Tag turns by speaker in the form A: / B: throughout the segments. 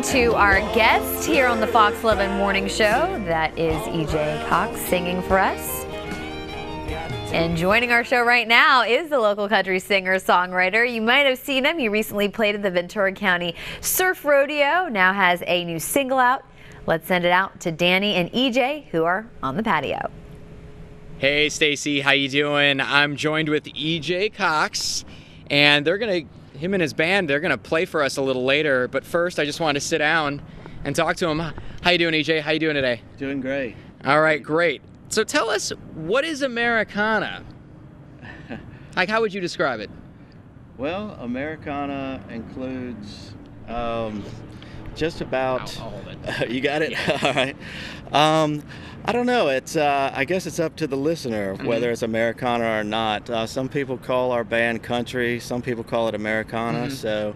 A: morning to our guest here on the Fox 11 Morning Show. That is EJ Cox singing for us. And joining our show right now is the local country singer-songwriter. You might have seen him. He recently played at the Ventura County Surf Rodeo. Now has a new single out. Let's send it out to Danny and EJ, who are on the patio.
B: Hey, Stacy, how you doing? I'm joined with EJ Cox, and him and his band, they're gonna play for us a little later. But first, I just wanted to sit down and talk to him. How you doing, EJ? How you doing today?
C: Doing great.
B: All right, great. So tell us, what is Americana? Like, how would you describe it?
C: Well, Americana includes just about.
B: I'll hold it.
C: You got it.
B: Yeah.
C: All right. I don't know. It's I guess it's up to the listener whether it's Americana or not. Some people call our band country. Some people call it Americana. So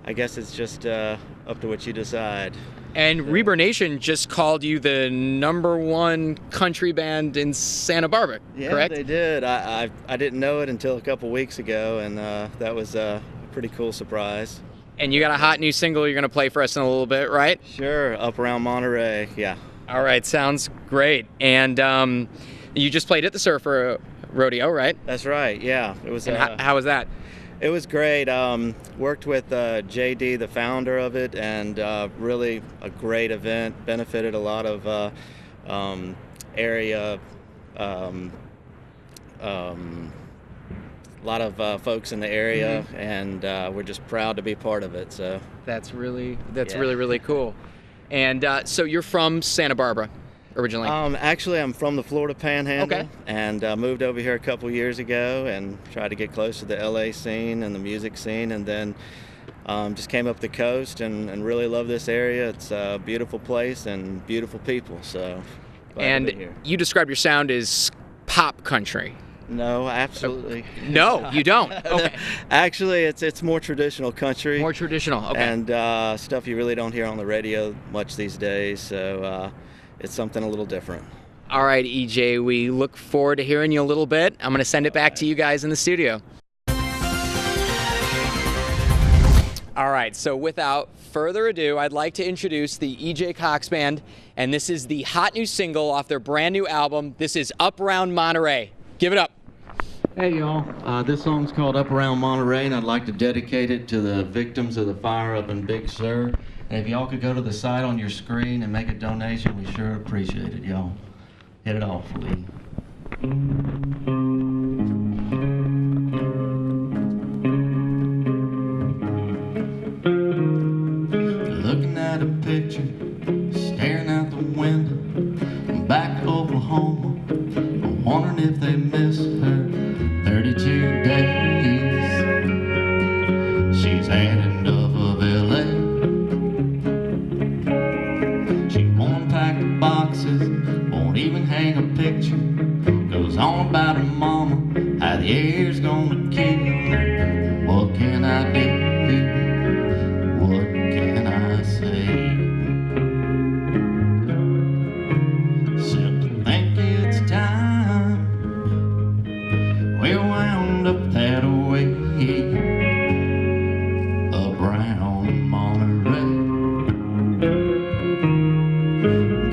C: I guess it's just up to what you decide.
B: And Reber Nation just called you the #1 country band in Santa Barbara, correct?
C: Yeah, they did. I didn't know it until a couple weeks ago, and that was a pretty cool surprise.
B: And you got a hot new single you're going to play for us in a little bit, right?
C: Sure, Up Around Monterey, yeah.
B: All right, sounds great. And you just played at the Surf Rodeo, right?
C: That's right, yeah. It was.
B: And how was that?
C: It was great. Worked with JD, the founder of it, and really a great event. Benefited a lot of area, a lot of folks in the area, and we're just proud to be part of it. So
B: that's really cool. And so you're from Santa Barbara originally?
C: Actually, I'm from the Florida Panhandle,
B: okay.
C: And moved over here a couple years ago and tried to get close to the LA scene and the music scene, and then just came up the coast and really love this area. It's a beautiful place and beautiful people, so glad to be here.
B: You describe your sound as pop country.
C: No, absolutely.
B: No, you don't. Okay.
C: Actually, it's more traditional country.
B: More traditional, okay.
C: And stuff you really don't hear on the radio much these days, so it's something a little different.
B: All right, EJ, we look forward to hearing you a little bit. I'm going to send it back to you guys in the studio. All right, so without further ado, I'd like to introduce the EJ Cox Band, and this is the hot new single off their brand new album. This is Up Around Monterey. Give it up.
D: Hey y'all, this song's called Up Around Monterey, and I'd like to dedicate it to the victims of the fire up in Big Sur. And if y'all could go to the site on your screen and make a donation, we sure appreciate it, y'all. Hit it off, Lee. Looking at a picture, staring out the window, back to Oklahoma, wondering if they miss her 32 days. She's had enough of LA. She won't pack the boxes, won't even hang a picture. Goes on about her mama, how the air's gonna kill her. What can I do? What can I say? Except to think it's time we wound up that way, up around Monterey.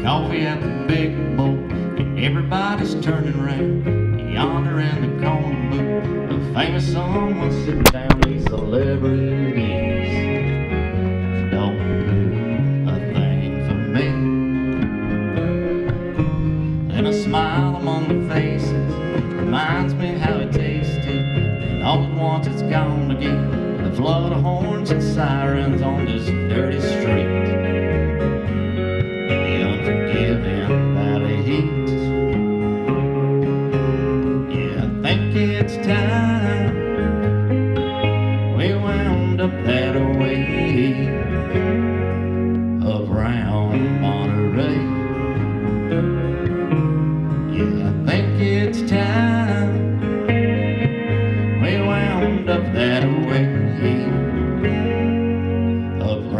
D: Coffee at the big bowl, and everybody's turning around. Yonder in the corner booth, a famous someone sitting down. These celebrities don't do a thing for me. Then a smile among the faces reminds me how it tasted. Then all at once it's gone again, with a flood of horns and sirens on this dirty street. In the unforgiving valley heat. Yeah, I think it's time we wound up that way, up around Monterey. Yeah, I think it's time we wound up that way, up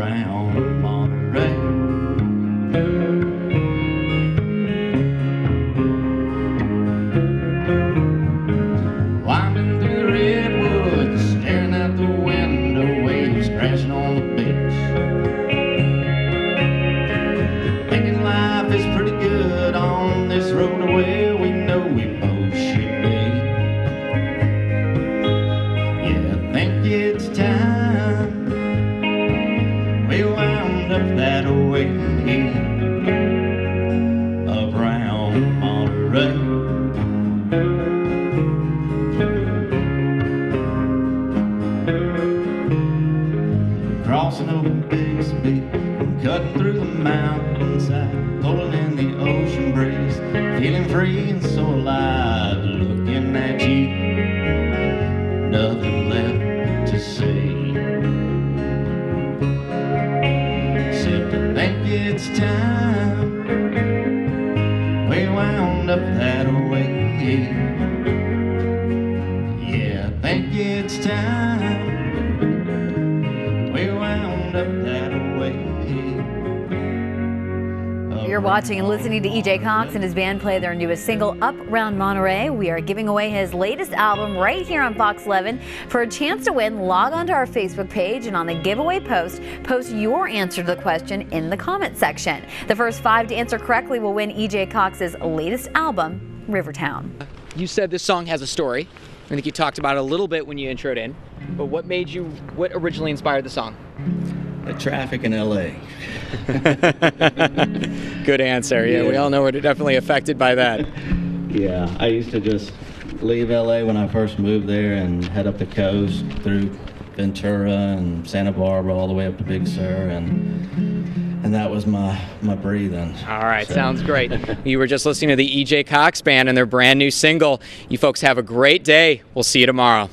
D: Monterey. Crossing over Bixby, cutting through the mountainside, pulling in the ocean breeze, feeling free and so alive, looking at you, nothing left to say. Except I think it's time we wound up that way. Yeah, I think it's time we wound up that way.
A: You're watching and listening to E.J. Cox and his band play their newest single, Up Round Monterey. We are giving away his latest album right here on Fox 11. For a chance to win, log onto our Facebook page and on the giveaway post your answer to the question in the comment section. The first 5 to answer correctly will win E.J. Cox's latest album, Rivertown.
B: You said this song has a story. I think you talked about it a little bit when you introed in. But what originally inspired the song?
C: The traffic in LA.
B: Good answer. Yeah, we all know we're definitely affected by that.
C: Yeah, I used to just leave LA when I first moved there and head up the coast through Ventura and Santa Barbara all the way up to Big Sur, and that was my breathing.
B: All right, sounds great. You were just listening to the E.J. Cox Band and their brand new single. You folks have a great day. We'll see you tomorrow.